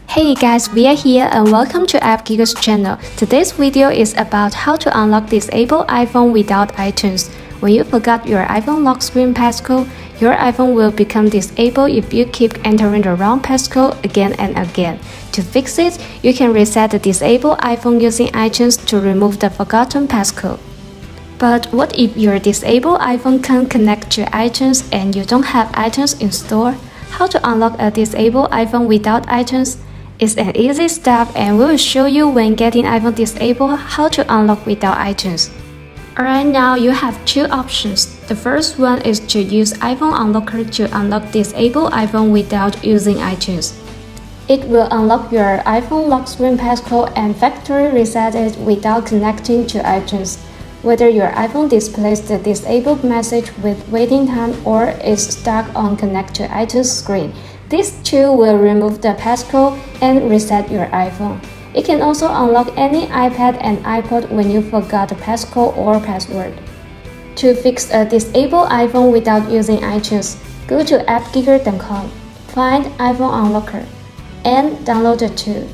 Hey guys, we are here and welcome to App Geek's channel. Today's video is about how to unlock disabled iPhone without iTunes. When you forgot your iPhone lock screen passcode, your iPhone will become disabled if you keep entering the wrong passcode again and again. To fix it, you can reset the disabled iPhone using iTunes to remove the forgotten passcode. But what if your disabled iPhone can't connect to iTunes and you don't have iTunes installed? How to unlock a disabled iPhone without iTunes? It's an easy step and we will show you when getting iPhone disabled how to unlock without iTunes. Alright, now you have two options. The first one is to use iPhone Unlocker to unlock disabled iPhone without using iTunes. It will unlock your iPhone lock screen passcode and factory reset it without connecting to iTunes. Whether your iPhone displays the disabled message with waiting time or is stuck on connect to iTunes screen, this tool will remove the passcode and reset your iPhone. It can also unlock any iPad and iPod when you forgot the passcode or password. To fix a disabled iPhone without using iTunes, go to appgeeker.com, find iPhone Unlocker, and download the tool.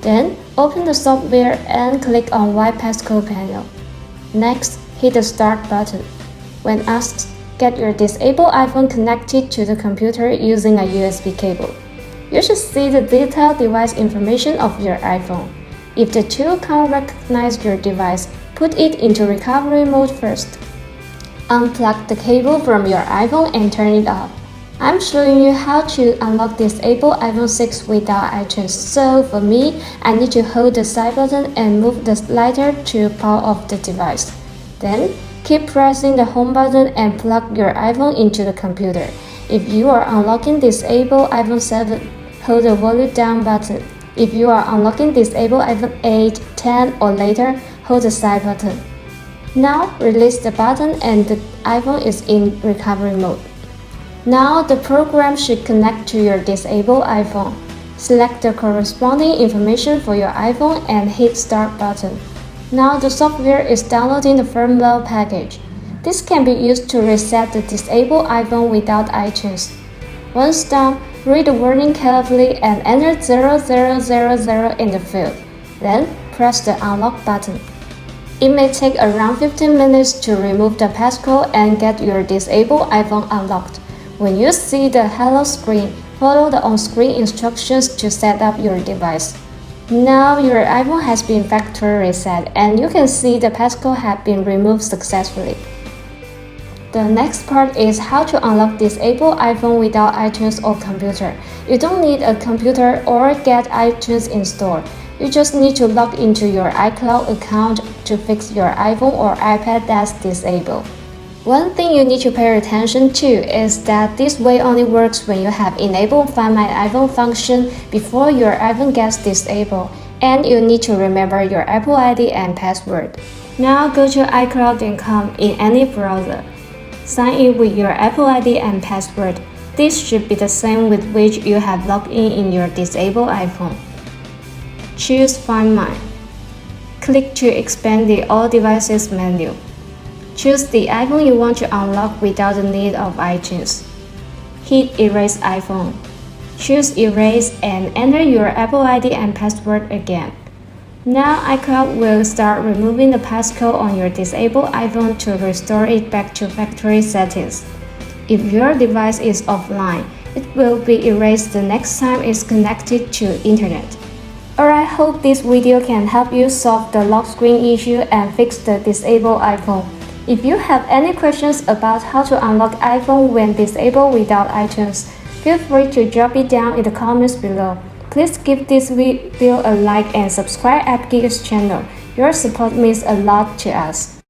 Then, open the software and click on White Passcode panel. Next, hit the Start button. When asked, get your disabled iPhone connected to the computer using a USB cable. You should see the detailed device information of your iPhone. If the tool can't recognize your device, put it into recovery mode first. Unplug the cable from your iPhone and turn it off. I'm showing you how to unlock disabled iPhone 6 without iTunes, so for me, I need to hold the side button and move the slider to power off the device. Then, keep pressing the home button and plug your iPhone into the computer. If you are unlocking disabled iPhone 7, hold the volume down button. If you are unlocking disabled iPhone 8, 10 or later, hold the side button. Now release the button and the iPhone is in recovery mode. Now the program should connect to your disabled iPhone. Select the corresponding information for your iPhone and hit Start button. Now the software is downloading the firmware package. This can be used to reset the disabled iPhone without iTunes. Once done, read the warning carefully and enter 0000 in the field. Then press the Unlock button. It may take around 15 minutes to remove the passcode and get your disabled iPhone unlocked. When you see the Hello screen, follow the on-screen instructions to set up your device. Now your iPhone has been factory reset and you can see the passcode has been removed successfully. The next part is how to unlock disabled iPhone without iTunes or computer. You don't need a computer or get iTunes installed. You just need to log into your iCloud account to fix your iPhone or iPad that's disabled. One thing you need to pay attention to is that this way only works when you have enabled Find My iPhone function before your iPhone gets disabled, and you need to remember your Apple ID and password. Now go to iCloud.com in any browser. Sign in with your Apple ID and password. This should be the same with which you have logged in your disabled iPhone. Choose Find My. Click to expand the All Devices menu. Choose the iPhone you want to unlock without the need of iTunes. Hit Erase iPhone. Choose Erase and enter your Apple ID and password again. Now iCloud will start removing the passcode on your disabled iPhone to restore it back to factory settings. If your device is offline, it will be erased the next time it's connected to internet. Alright, hope this video can help you solve the lock screen issue and fix the disabled iPhone. If you have any questions about how to unlock iPhone when disabled without iTunes, feel free to drop it down in the comments below. Please give this video a like and subscribe App Geek's channel. Your support means a lot to us.